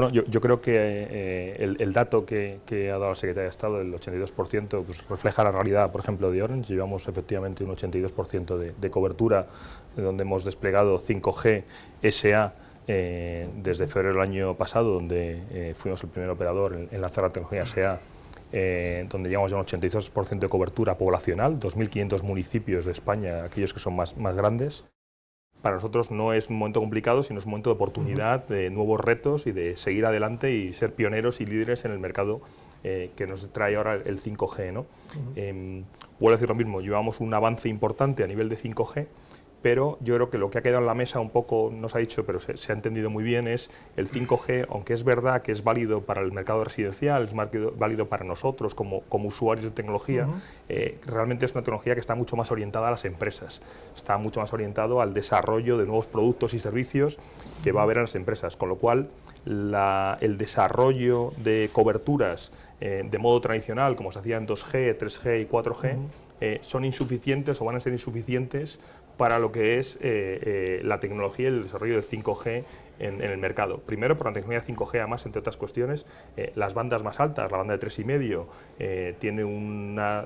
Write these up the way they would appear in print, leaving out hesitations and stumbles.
Bueno, yo creo que el dato que ha dado la Secretaría de Estado, del 82%, pues refleja la realidad, por ejemplo, de Orange. Llevamos efectivamente un 82% de cobertura, donde hemos desplegado 5G SA desde febrero del año pasado, donde fuimos el primer operador en lanzar la tecnología SA, donde llevamos ya un 82% de cobertura poblacional, 2.500 municipios de España, aquellos que son más grandes. Para nosotros no es un momento complicado, sino es un momento de oportunidad, de nuevos retos y de seguir adelante y ser pioneros y líderes en el mercado que nos trae ahora el 5G, ¿no? Vuelvo a decir lo mismo, llevamos un avance importante a nivel de 5G, pero yo creo que lo que ha quedado en la mesa un poco, no se ha dicho, pero se ha entendido muy bien, es el 5G, aunque es verdad que es válido para el mercado residencial, es válido para nosotros como usuarios de tecnología, realmente es una tecnología que está mucho más orientada a las empresas, está mucho más orientado al desarrollo de nuevos productos y servicios que va a haber en las empresas, con lo cual el desarrollo de coberturas de modo tradicional, como se hacía en 2G, 3G y 4G, son insuficientes o van a ser insuficientes para lo que es la tecnología y el desarrollo del 5G en el mercado. Primero, por la tecnología 5G, además, entre otras cuestiones, las bandas más altas, la banda de 3,5, tiene una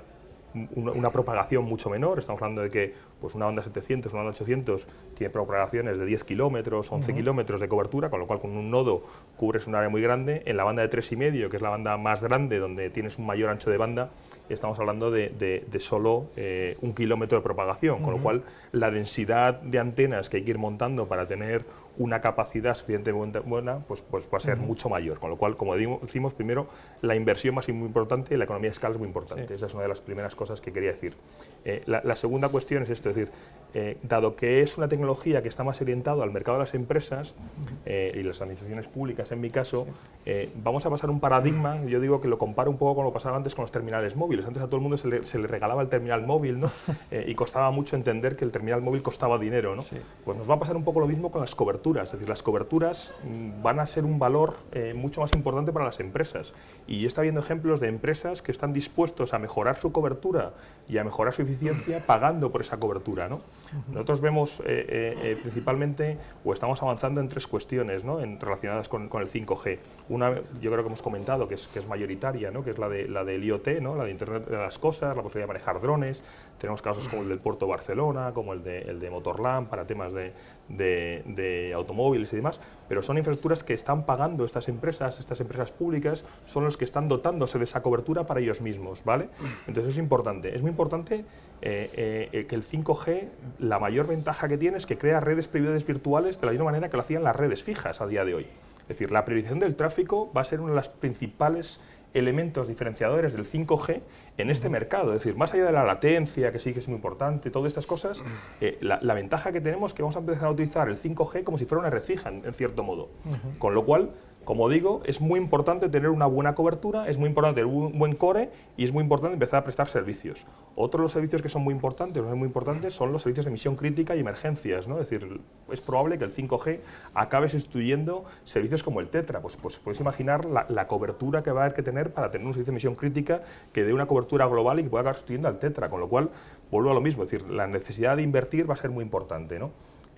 propagación mucho menor. Estamos hablando de que pues una banda 700, una banda 800 tiene propagaciones de 10 kilómetros, 11 kilómetros de cobertura, con lo cual con un nodo cubres un área muy grande. En la banda de 3,5, que es la banda más grande, donde tienes un mayor ancho de banda, estamos hablando de solo 1 kilómetro de propagación, con lo cual la densidad de antenas que hay que ir montando para tener una capacidad suficientemente buena, pues va a ser mucho mayor, con lo cual, como decimos, primero, la inversión más muy importante y la economía de escala es muy importante. Sí. Esa es una de las primeras cosas que quería decir. La segunda cuestión es esto, es decir, dado que es una tecnología que está más orientada al mercado de las empresas y las administraciones públicas, en mi caso, vamos a pasar un paradigma. Yo digo que lo comparo un poco con lo que pasaba antes con los terminales móviles. Antes a todo el mundo se le regalaba el terminal móvil, ¿no? Y costaba mucho entender que el terminal móvil costaba dinero, ¿no? Sí. Pues nos va a pasar un poco lo mismo con las coberturas. Es decir, las coberturas van a ser un valor mucho más importante para las empresas. Y está viendo ejemplos de empresas que están dispuestos a mejorar su cobertura y a mejorar su eficiencia pagando por esa cobertura, ¿no? Nosotros vemos principalmente, o estamos avanzando en 3 cuestiones, ¿no? Relacionadas con el 5G. Una, yo creo que hemos comentado que es mayoritaria, ¿no? Que es la del IoT, ¿no? La de Internet de las Cosas, la posibilidad de manejar drones. Tenemos casos como el del Puerto de Barcelona, como el de Motorland para temas de automóviles y demás, pero son infraestructuras que están pagando estas empresas públicas, son los que están dotándose de esa cobertura para ellos mismos, ¿vale? Entonces es importante. Es muy importante que el 5G, la mayor ventaja que tiene es que crea redes privadas virtuales de la misma manera que lo hacían las redes fijas a día de hoy. Es decir, la priorización del tráfico va a ser uno de los principales elementos diferenciadores del 5G en este mercado. Es decir, más allá de la latencia, que sí que es muy importante, todas estas cosas, la ventaja que tenemos es que vamos a empezar a utilizar el 5G como si fuera una red fija, en cierto modo. Con lo cual, como digo, es muy importante tener una buena cobertura, es muy importante tener un buen core y es muy importante empezar a prestar servicios. Otros de los servicios que son muy importantes son los servicios de misión crítica y emergencias, ¿no? Es decir, es probable que el 5G acabe sustituyendo servicios como el Tetra. Pues podéis imaginar la cobertura que va a haber que tener para tener un servicio de misión crítica que dé una cobertura global y que pueda acabar sustituyendo al Tetra, con lo cual vuelvo a lo mismo, es decir, la necesidad de invertir va a ser muy importante, ¿no?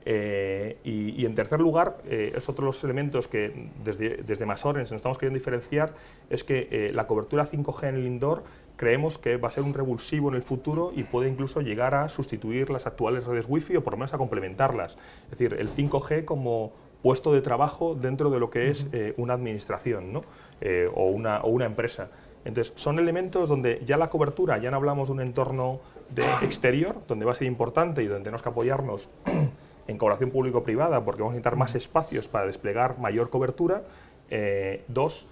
Y en tercer lugar, es otro de los elementos que desde Massorens nos estamos queriendo diferenciar, es que la cobertura 5G en el indoor creemos que va a ser un revulsivo en el futuro y puede incluso llegar a sustituir las actuales redes Wi-Fi o por lo menos a complementarlas. Es decir, el 5G como puesto de trabajo dentro de lo que es una administración, ¿no? o una empresa. Entonces, son elementos donde ya la cobertura, ya no hablamos de un entorno exterior, donde va a ser importante y donde tenemos que apoyarnos en colaboración público-privada, porque vamos a necesitar más espacios para desplegar mayor cobertura. Dos,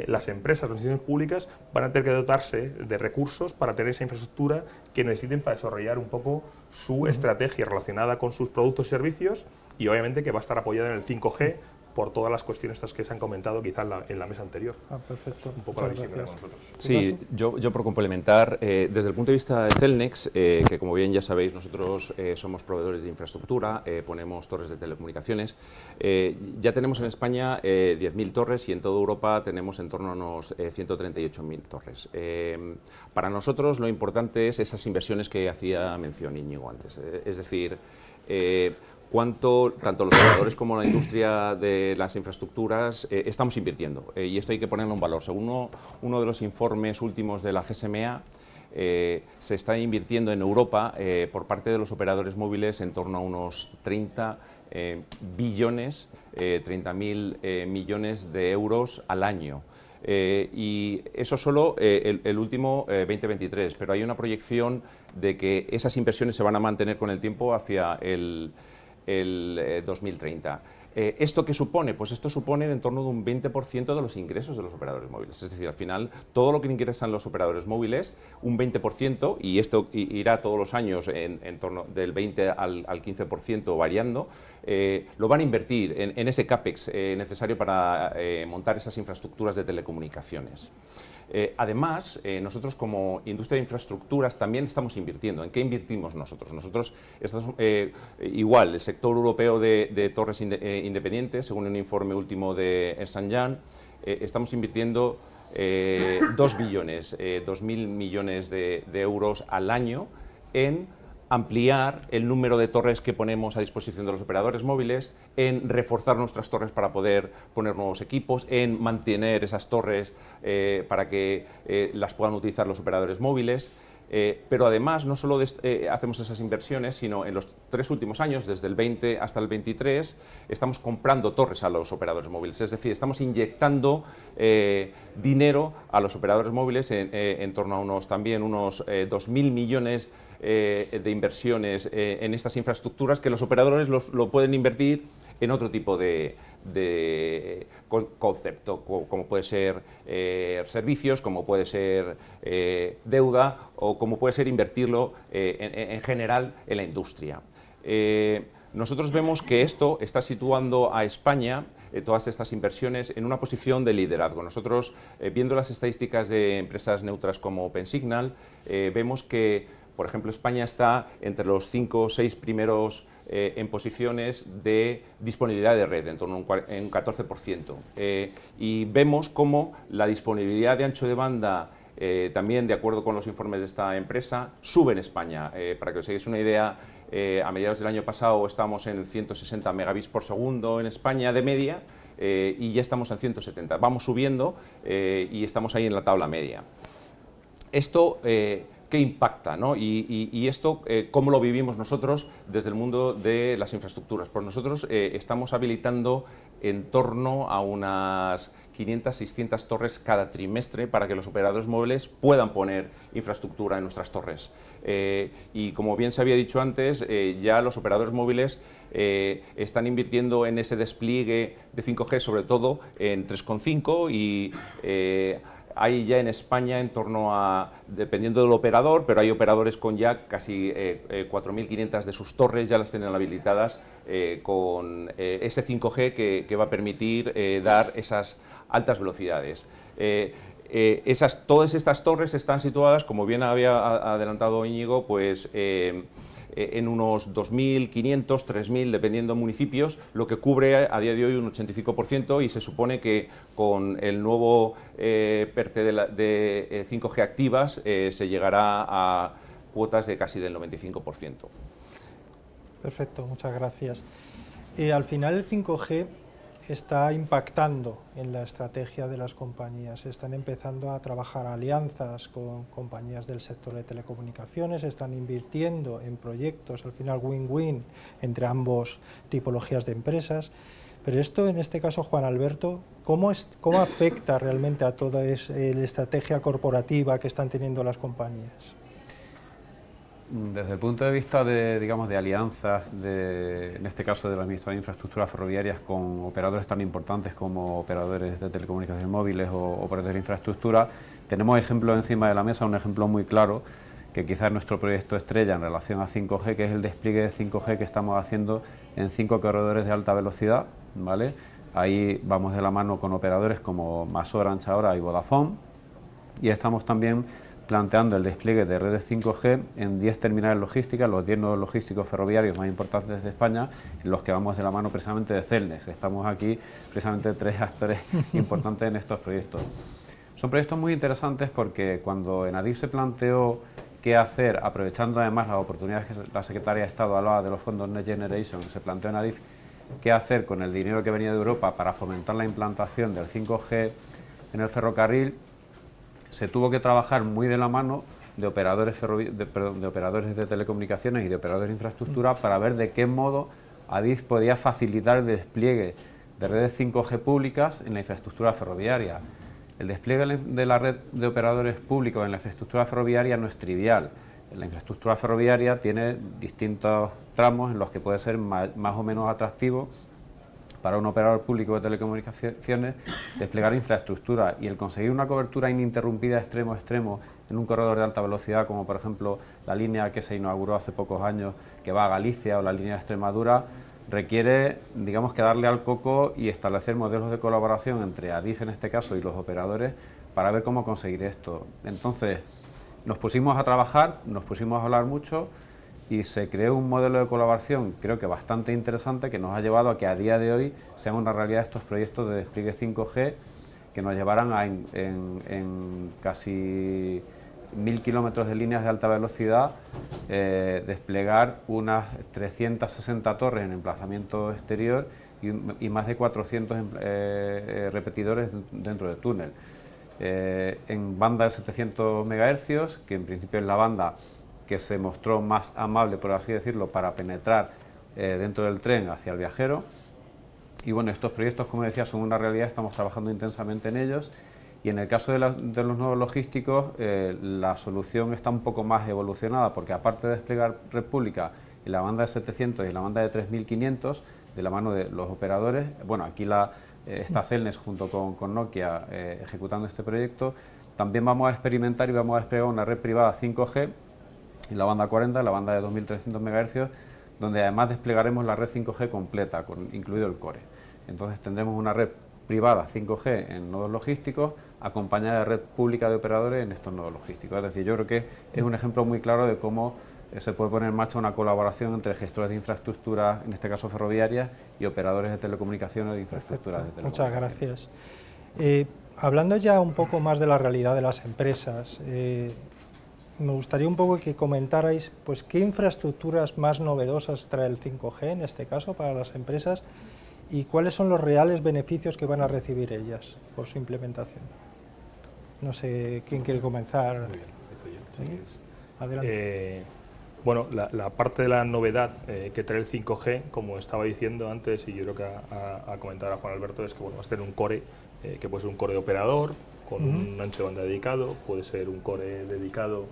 las empresas, las instituciones públicas van a tener que dotarse de recursos para tener esa infraestructura que necesiten para desarrollar un poco su estrategia relacionada con sus productos y servicios, y obviamente que va a estar apoyada en el 5G por todas las cuestiones estas que se han comentado quizá en la mesa anterior. Perfecto. Un poco la visión de nosotros. Sí, yo por complementar, desde el punto de vista de Cellnex, que como bien ya sabéis, nosotros somos proveedores de infraestructura, ponemos torres de telecomunicaciones, ya tenemos en España 10.000 torres y en toda Europa tenemos en torno a unos 138.000 torres. Para nosotros lo importante es esas inversiones que hacía mención Íñigo antes, es decir, cuánto tanto los operadores como la industria de las infraestructuras estamos invirtiendo. Y esto hay que ponerlo en valor. Según uno de los informes últimos de la GSMA, se está invirtiendo en Europa por parte de los operadores móviles en torno a unos 30 billones, 30.000 millones de euros al año. Y eso solo el último 2023, pero hay una proyección de que esas inversiones se van a mantener con el tiempo hacia el 2030. ¿Esto qué supone? Pues esto supone en torno de un 20% de los ingresos de los operadores móviles. Es decir, al final, todo lo que ingresan los operadores móviles, un 20%, y esto irá todos los años en torno del 20 al 15% variando, lo van a invertir en ese CAPEX necesario para montar esas infraestructuras de telecomunicaciones. Además, nosotros como industria de infraestructuras también estamos invirtiendo. ¿En qué invertimos nosotros? Nosotros estamos, igual, el sector europeo de torres independientes, según un informe último de Ernst & Young, estamos invirtiendo 2 billones, 2.000 millones de euros al año en ampliar el número de torres que ponemos a disposición de los operadores móviles, en reforzar nuestras torres para poder poner nuevos equipos, en mantener esas torres para que las puedan utilizar los operadores móviles. Pero además no solo hacemos esas inversiones, sino en los 3 últimos años, desde el 20 hasta el 23, estamos comprando torres a los operadores móviles. Es decir, estamos inyectando dinero a los operadores móviles en torno a unos 2.000 millones de inversiones en estas infraestructuras, que los operadores lo pueden invertir en otro tipo de concepto, como puede ser servicios, como puede ser deuda o como puede ser invertirlo en general en la industria. Nosotros vemos que esto está situando a España, todas estas inversiones, en una posición de liderazgo. Nosotros, viendo las estadísticas de empresas neutras como OpenSignal, vemos que, por ejemplo, España está entre los 5 o 6 primeros en posiciones de disponibilidad de red, en torno a un 14%. Y vemos cómo la disponibilidad de ancho de banda, también de acuerdo con los informes de esta empresa, sube en España. Para que os hagáis una idea, a mediados del año pasado estábamos en 160 megabits por segundo en España de media, y ya estamos en 170. Vamos subiendo y estamos ahí en la tabla media. Esto ¿qué impacta, ¿no? Y esto, ¿cómo lo vivimos nosotros desde el mundo de las infraestructuras? Pues nosotros estamos habilitando en torno a unas 500, 600 torres cada trimestre para que los operadores móviles puedan poner infraestructura en nuestras torres. Y como bien se había dicho antes, ya los operadores móviles están invirtiendo en ese despliegue de 5G, sobre todo en 3,5 y hay ya en España en torno a, dependiendo del operador, pero hay operadores con ya casi 4.500 de sus torres, ya las tienen habilitadas con ese 5G que va a permitir dar esas altas velocidades. Todas estas torres están situadas, como bien había adelantado Íñigo, pues en unos 2.500, 3.000, dependiendo municipios, lo que cubre a día de hoy un 85%, y se supone que con el nuevo PERTE de 5G activas se llegará a cuotas de casi del 95%. Perfecto, muchas gracias. Al final el 5G está impactando en la estrategia de las compañías. Están empezando a trabajar alianzas con compañías del sector de telecomunicaciones, están invirtiendo en proyectos, al final win-win entre ambos tipologías de empresas. Pero esto, en este caso, Juan Alberto, ¿cómo afecta realmente a toda la estrategia corporativa que están teniendo las compañías? Desde el punto de vista de, digamos, de alianzas, en este caso de la Administración de Infraestructuras Ferroviarias con operadores tan importantes como operadores de telecomunicaciones móviles o operadores de infraestructura, tenemos ejemplos encima de la mesa, un ejemplo muy claro, que quizás es nuestro proyecto estrella en relación a 5G, que es el despliegue de 5G que estamos haciendo en 5 corredores de alta velocidad, ¿vale? Ahí vamos de la mano con operadores como MasOrange ahora y Vodafone, y estamos también planteando el despliegue de redes 5G en 10 terminales logísticas, los 10 nodos logísticos ferroviarios más importantes de España, en los que vamos de la mano precisamente de Cellnex. Estamos aquí precisamente 3 actores importantes en estos proyectos. Son proyectos muy interesantes porque cuando Enadif se planteó qué hacer, aprovechando además las oportunidades que la Secretaría de Estado hablaba de los fondos Next Generation, se planteó en Adif, qué hacer con el dinero que venía de Europa para fomentar la implantación del 5G en el ferrocarril. Se tuvo que trabajar muy de la mano de operadores, de operadores de telecomunicaciones y de operadores de infraestructura para ver de qué modo Adif podía facilitar el despliegue de redes 5G públicas en la infraestructura ferroviaria. El despliegue de la red de operadores públicos en la infraestructura ferroviaria no es trivial. La infraestructura ferroviaria tiene distintos tramos en los que puede ser más o menos atractivo para un operador público de telecomunicaciones desplegar infraestructura, y el conseguir una cobertura ininterrumpida extremo a extremo en un corredor de alta velocidad, como por ejemplo la línea que se inauguró hace pocos años que va a Galicia, o la línea de Extremadura, requiere, digamos, que darle al coco y establecer modelos de colaboración entre Adif en este caso y los operadores para ver cómo conseguir esto. Entonces nos pusimos a trabajar, nos pusimos a hablar mucho y se creó un modelo de colaboración, creo que bastante interesante, que nos ha llevado a que a día de hoy sean una realidad estos proyectos de despliegue 5G que nos llevarán a en casi 1000 kilómetros de líneas de alta velocidad, desplegar unas 360 torres en emplazamiento exterior y más de 400 repetidores dentro del túnel. En banda de 700 MHz, que en principio es la banda que se mostró más amable, por así decirlo, para penetrar dentro del tren hacia el viajero. Y bueno, estos proyectos, como decía, son una realidad, estamos trabajando intensamente en ellos. Y en el caso de los nodos logísticos, la solución está un poco más evolucionada, porque aparte de desplegar red pública en la banda de 700 y en la banda de 3500, de la mano de los operadores, bueno, aquí está Cellnex junto con Nokia ejecutando este proyecto, también vamos a experimentar y vamos a desplegar una red privada 5G en la banda 40, la banda de 2300 MHz, donde además desplegaremos la red 5G completa, incluido el core. Entonces tendremos una red privada 5G en nodos logísticos, acompañada de red pública de operadores en estos nodos logísticos. Es decir, yo creo que es un ejemplo muy claro de cómo se puede poner en marcha una colaboración entre gestores de infraestructura, en este caso ferroviarias, y operadores de telecomunicaciones o de infraestructuras de telecomunicaciones. Muchas gracias. Hablando ya un poco más de la realidad de las empresas, me gustaría un poco que comentarais pues, qué infraestructuras más novedosas trae el 5G, en este caso, para las empresas, y cuáles son los reales beneficios que van a recibir ellas por su implementación. No sé quién quiere comenzar. Muy bien, empiezo yo. ¿Sí? Adelante. Bueno, la parte de la novedad que trae el 5G, como estaba diciendo antes, y yo creo que ha comentado a Juan Alberto, es que bueno, vas a tener un core, que puede ser un core de operador, con un ancho de banda dedicado, puede ser un core dedicado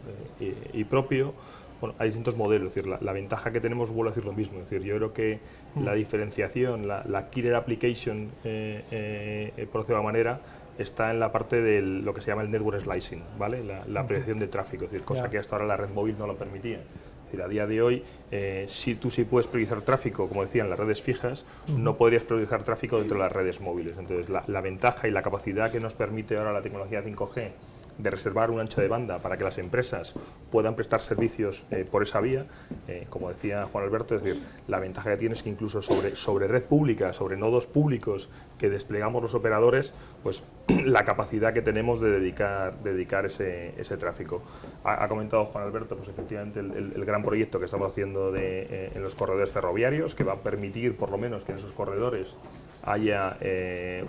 y propio. Bueno, hay distintos modelos, es decir, la ventaja que tenemos, vuelvo a decir lo mismo, es decir, yo creo que la diferenciación, la killer application, por decirlo de manera, está en la parte de lo que se llama el network slicing, ¿vale? La predicción de tráfico, es decir, cosa que hasta ahora la red móvil no lo permitía. Es decir, a día de hoy, si tú sí puedes priorizar tráfico, como decía, en las redes fijas, no podrías priorizar tráfico dentro de las redes móviles. Entonces, la ventaja y la capacidad que nos permite ahora la tecnología 5G de reservar un ancho de banda para que las empresas puedan prestar servicios por esa vía, como decía Juan Alberto, es decir, la ventaja que tiene es que incluso sobre red pública, sobre nodos públicos que desplegamos los operadores, pues la capacidad que tenemos de dedicar ese tráfico. Ha comentado Juan Alberto, pues efectivamente el gran proyecto que estamos haciendo en los corredores ferroviarios, que va a permitir por lo menos que en esos corredores haya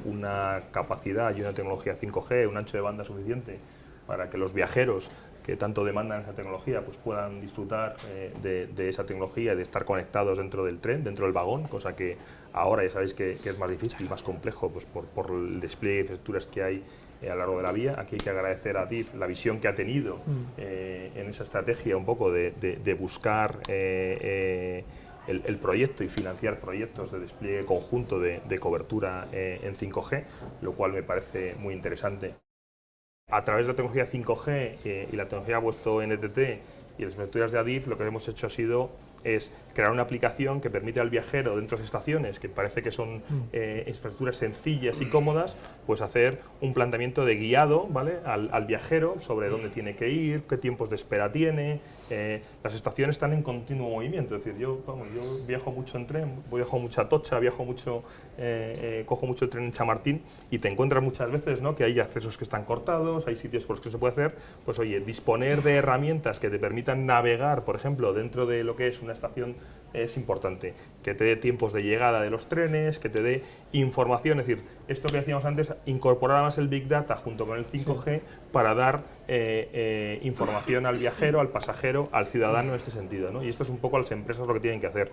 una capacidad y una tecnología 5G, un ancho de banda suficiente para que los viajeros que tanto demandan esa tecnología pues puedan disfrutar de esa tecnología y de estar conectados dentro del tren, dentro del vagón, cosa que ahora ya sabéis que es más difícil y más complejo pues, por el despliegue de infraestructuras que hay a lo largo de la vía. Aquí hay que agradecer a Adif la visión que ha tenido en esa estrategia un poco de buscar el proyecto y financiar proyectos de despliegue conjunto de cobertura en 5G, lo cual me parece muy interesante. A través de la tecnología 5G y la tecnología puesto NTT y las infraestructuras de Adif, lo que hemos hecho es crear una aplicación que permite al viajero dentro de las estaciones, que parece que son infraestructuras sencillas y cómodas, pues hacer un planteamiento de guiado, ¿vale? al viajero sobre dónde tiene que ir, qué tiempos de espera tiene, las estaciones están en continuo movimiento, es decir, yo viajo mucho en tren, viajo mucho a Atocha, viajo mucho, cojo mucho el tren en Chamartín y te encuentras muchas veces, ¿no?, que hay accesos que están cortados, hay sitios por los que se puede hacer, pues oye, disponer de herramientas que te permitan navegar, por ejemplo, dentro de lo que es una estación es importante, que te dé tiempos de llegada de los trenes, que te dé información, es decir, esto que decíamos antes, incorporar más el Big Data junto con el 5G para dar información al viajero, al pasajero, al ciudadano en este sentido, ¿no? Y esto es un poco las empresas lo que tienen que hacer.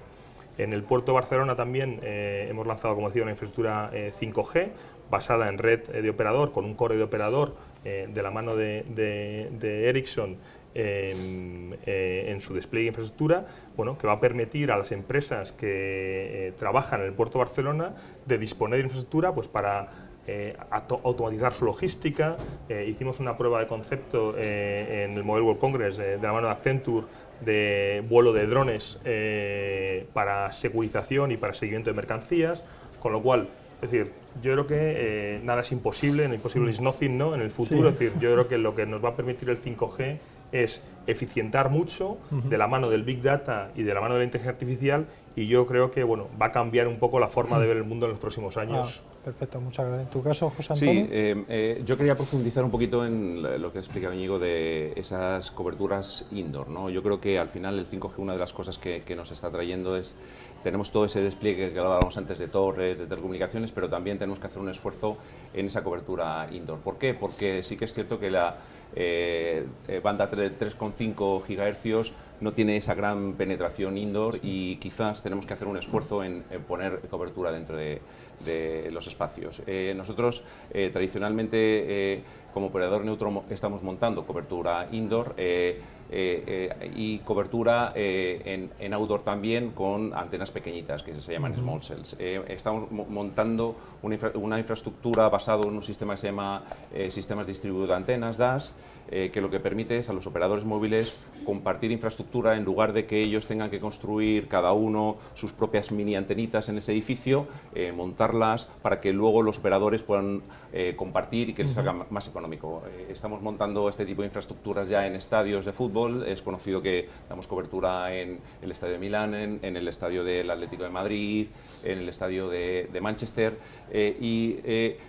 En el puerto de Barcelona también hemos lanzado, como decía, una infraestructura 5G basada en red de operador, con un core de operador de la mano de Ericsson en su despliegue de infraestructura, bueno, que va a permitir a las empresas que trabajan en el puerto de Barcelona de disponer de infraestructura pues, para automatizar su logística. Hicimos una prueba de concepto en el Mobile World Congress de la mano de Accenture de vuelo de drones para securización y para seguimiento de mercancías, con lo cual, es decir, yo creo que nada es imposible, no imposible is nothing, ¿no?, en el futuro. Es decir, yo creo que lo que nos va a permitir el 5G es eficientar mucho de la mano del Big Data y de la mano de la inteligencia artificial, y yo creo que bueno, va a cambiar un poco la forma de ver el mundo en los próximos años. Perfecto, muchas gracias. ¿En tu caso, José Antonio? Sí, yo quería profundizar un poquito en lo que ha explicado Íñigo de esas coberturas indoor, ¿no? Yo creo que al final el 5G, una de las cosas que nos está trayendo es, tenemos todo ese despliegue que hablábamos antes de torres, de telecomunicaciones, pero también tenemos que hacer un esfuerzo en esa cobertura indoor. ¿Por qué? Porque sí que es cierto que la banda 3,5 GHz no tiene esa gran penetración indoor y quizás tenemos que hacer un esfuerzo en poner cobertura dentro de los espacios. Nosotros tradicionalmente como operador neutro estamos montando cobertura indoor y cobertura en outdoor también con antenas pequeñitas que se llaman small cells. Estamos montando una infraestructura basada en un sistema que se llama Sistemas Distribuidos de Antenas, DAS, que lo que permite es a los operadores móviles compartir infraestructura en lugar de que ellos tengan que construir cada uno sus propias mini antenitas en ese edificio, montarlas para que luego los operadores puedan compartir y que les salga más económico. Estamos montando este tipo de infraestructuras ya en estadios de fútbol. Es conocido que damos cobertura en el Estadio de Milán, en el Estadio del Atlético de Madrid, en el Estadio de Manchester y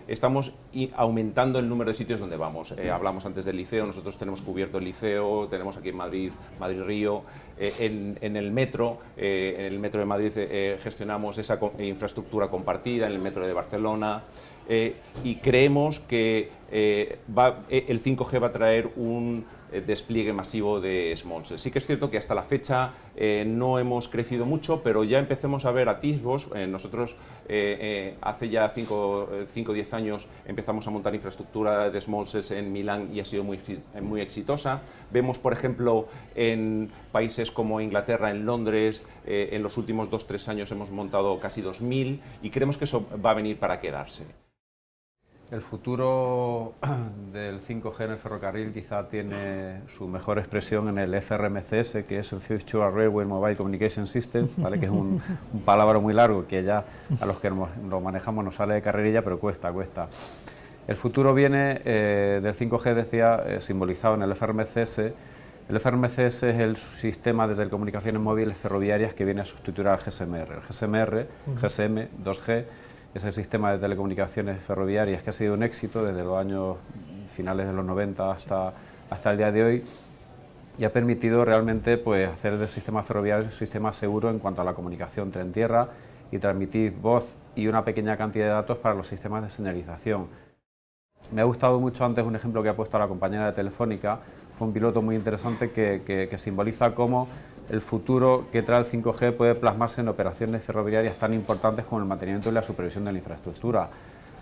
estamos aumentando el número de sitios donde vamos. Hablamos antes del Liceo, nosotros tenemos cubierto el Liceo, tenemos aquí en Madrid Río, en el metro de Madrid gestionamos esa infraestructura compartida, en el metro de Barcelona. Y creemos que el 5G va a traer un despliegue masivo de small cells. Sí que es cierto que hasta la fecha no hemos crecido mucho, pero ya empecemos a ver atisbos. Nosotros hace ya 5 o 10 años empezamos a montar infraestructura de small cells en Milán y ha sido muy exitosa. Vemos, por ejemplo, en países como Inglaterra, en Londres, en los últimos 2 o 3 años hemos montado casi 2000 y creemos que eso va a venir para quedarse. El futuro del 5G en el ferrocarril quizá tiene su mejor expresión en el FRMCS, que es el Future Railway Mobile Communication System, ¿vale? Que es un palabra muy largo que ya a los que lo manejamos nos sale de carrerilla, pero cuesta. El futuro viene del 5G, decía, simbolizado en el FRMCS. El FRMCS es el sistema de telecomunicaciones móviles ferroviarias que viene a sustituir al GSMR. El GSMR, GSM, 2G, es el sistema de telecomunicaciones ferroviarias que ha sido un éxito desde los años finales de los 90 hasta el día de hoy y ha permitido realmente pues, hacer del sistema ferroviario un sistema seguro en cuanto a la comunicación tren-tierra y transmitir voz y una pequeña cantidad de datos para los sistemas de señalización. Me ha gustado mucho antes un ejemplo que ha puesto la compañera de Telefónica, fue un piloto muy interesante que simboliza cómo el futuro que trae el 5G puede plasmarse en operaciones ferroviarias tan importantes como el mantenimiento y la supervisión de la infraestructura.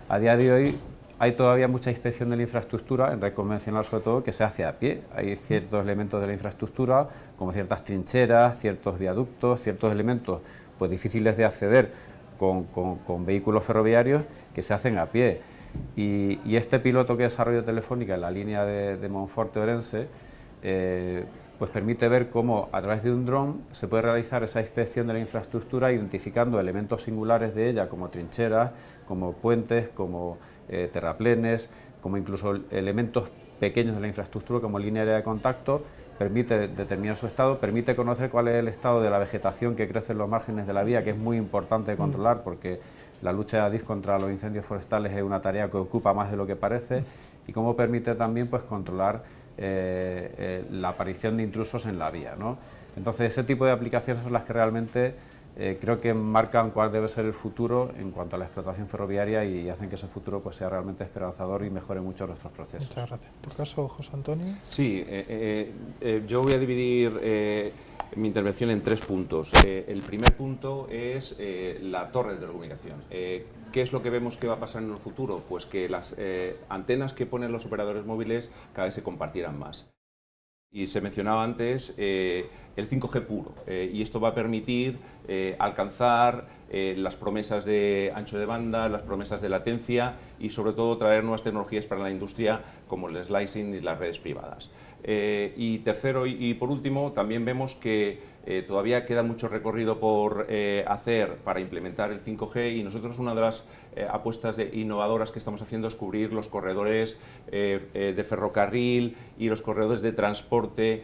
A día de hoy hay todavía mucha inspección de la infraestructura, en red convencional sobre todo, que se hace a pie. Hay ciertos elementos de la infraestructura, como ciertas trincheras, ciertos viaductos, ciertos elementos pues, difíciles de acceder con vehículos ferroviarios que se hacen a pie. Y este piloto que desarrolló Telefónica en la línea de Monforte-Orense pues permite ver cómo a través de un dron se puede realizar esa inspección de la infraestructura identificando elementos singulares de ella como trincheras, como puentes, como terraplenes, como incluso elementos pequeños de la infraestructura como línea aérea de contacto permite determinar su estado, permite conocer cuál es el estado de la vegetación que crece en los márgenes de la vía, que es muy importante de controlar porque la lucha de Adif contra los incendios forestales es una tarea que ocupa más de lo que parece, y cómo permite también pues controlar la aparición de intrusos en la vía, ¿no? Entonces ese tipo de aplicaciones son las que realmente creo que marcan cuál debe ser el futuro en cuanto a la explotación ferroviaria y hacen que ese futuro pues sea realmente esperanzador y mejore mucho nuestros procesos. Muchas gracias. ¿En tu caso, José Antonio? Sí, yo voy a dividir mi intervención en 3 puntos. El primer punto es la torre de telecomunicación. ¿Qué es lo que vemos que va a pasar en el futuro? Pues que las antenas que ponen los operadores móviles cada vez se compartirán más. Y se mencionaba antes el 5G puro, y esto va a permitir alcanzar las promesas de ancho de banda, las promesas de latencia y sobre todo traer nuevas tecnologías para la industria como el slicing y las redes privadas. Y tercero y por último, también vemos que todavía queda mucho recorrido por hacer para implementar el 5G, y nosotros una de las apuestas innovadoras que estamos haciendo es cubrir los corredores de ferrocarril y los corredores de transporte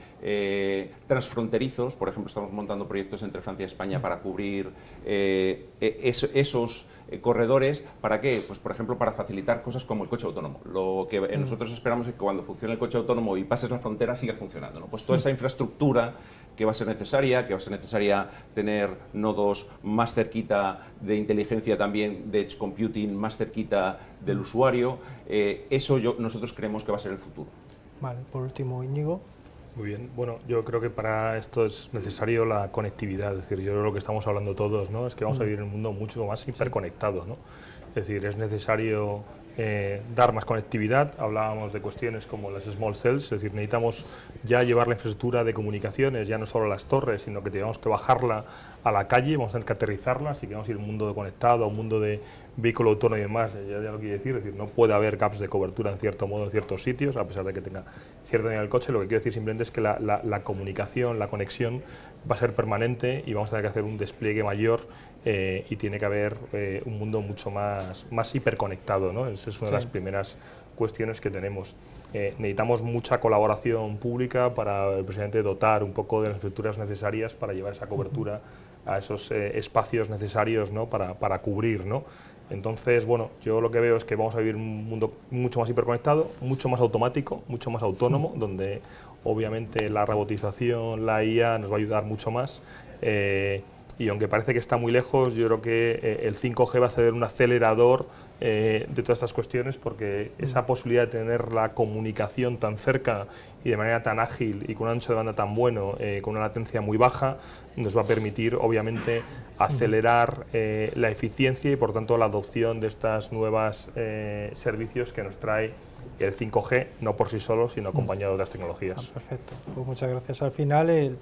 transfronterizos. Por ejemplo, estamos montando proyectos entre Francia y España para cubrir esos corredores. ¿Para qué? Pues por ejemplo para facilitar cosas como el coche autónomo. Lo que nosotros esperamos es que cuando funcione el coche autónomo y pases la frontera siga funcionando, ¿no? Pues toda esa infraestructura que va a ser necesaria tener nodos más cerquita de inteligencia también, de edge computing más cerquita del usuario, eso nosotros creemos que va a ser el futuro. Vale, por último, Íñigo. Muy bien, bueno, yo creo que para esto es necesario la conectividad, es decir, yo creo que lo que estamos hablando todos, ¿no?, es que vamos a vivir en un mundo mucho más hiperconectado, ¿no? Es decir, es necesario dar más conectividad. Hablábamos de cuestiones como las small cells, es decir, necesitamos ya llevar la infraestructura de comunicaciones, ya no solo a las torres, sino que tenemos que bajarla a la calle, vamos a tener que aterrizarla, así que vamos a ir a un mundo conectado, a un mundo de vehículo autónomo y demás, ya lo quiero decir, es decir, no puede haber gaps de cobertura en cierto modo en ciertos sitios, a pesar de que tenga cierta nivel el coche. Lo que quiero decir simplemente es que la comunicación, la conexión va a ser permanente y vamos a tener que hacer un despliegue mayor y tiene que haber un mundo mucho más hiperconectado, ¿no? Esa es una de las primeras cuestiones que tenemos. Necesitamos mucha colaboración pública para precisamente dotar un poco de las estructuras necesarias para llevar esa cobertura a esos espacios necesarios, ¿no?, para cubrir, ¿no? Entonces, bueno, yo lo que veo es que vamos a vivir un mundo mucho más hiperconectado, mucho más automático, mucho más autónomo, donde obviamente la robotización, la IA nos va a ayudar mucho más. Y aunque parece que está muy lejos, yo creo que el 5G va a ser un acelerador de todas estas cuestiones, porque esa posibilidad de tener la comunicación tan cerca y de manera tan ágil y con un ancho de banda tan bueno, con una latencia muy baja, nos va a permitir obviamente acelerar la eficiencia y por tanto la adopción de estas nuevas servicios que nos trae el 5G, no por sí solo, sino acompañado de las tecnologías. Perfecto, pues muchas gracias. Al final el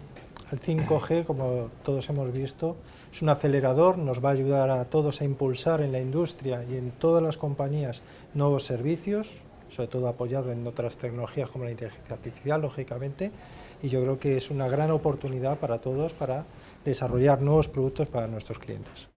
5G, como todos hemos visto, es un acelerador, nos va a ayudar a todos a impulsar en la industria y en todas las compañías nuevos servicios, sobre todo apoyado en otras tecnologías como la inteligencia artificial, lógicamente, y yo creo que es una gran oportunidad para todos para desarrollar nuevos productos para nuestros clientes.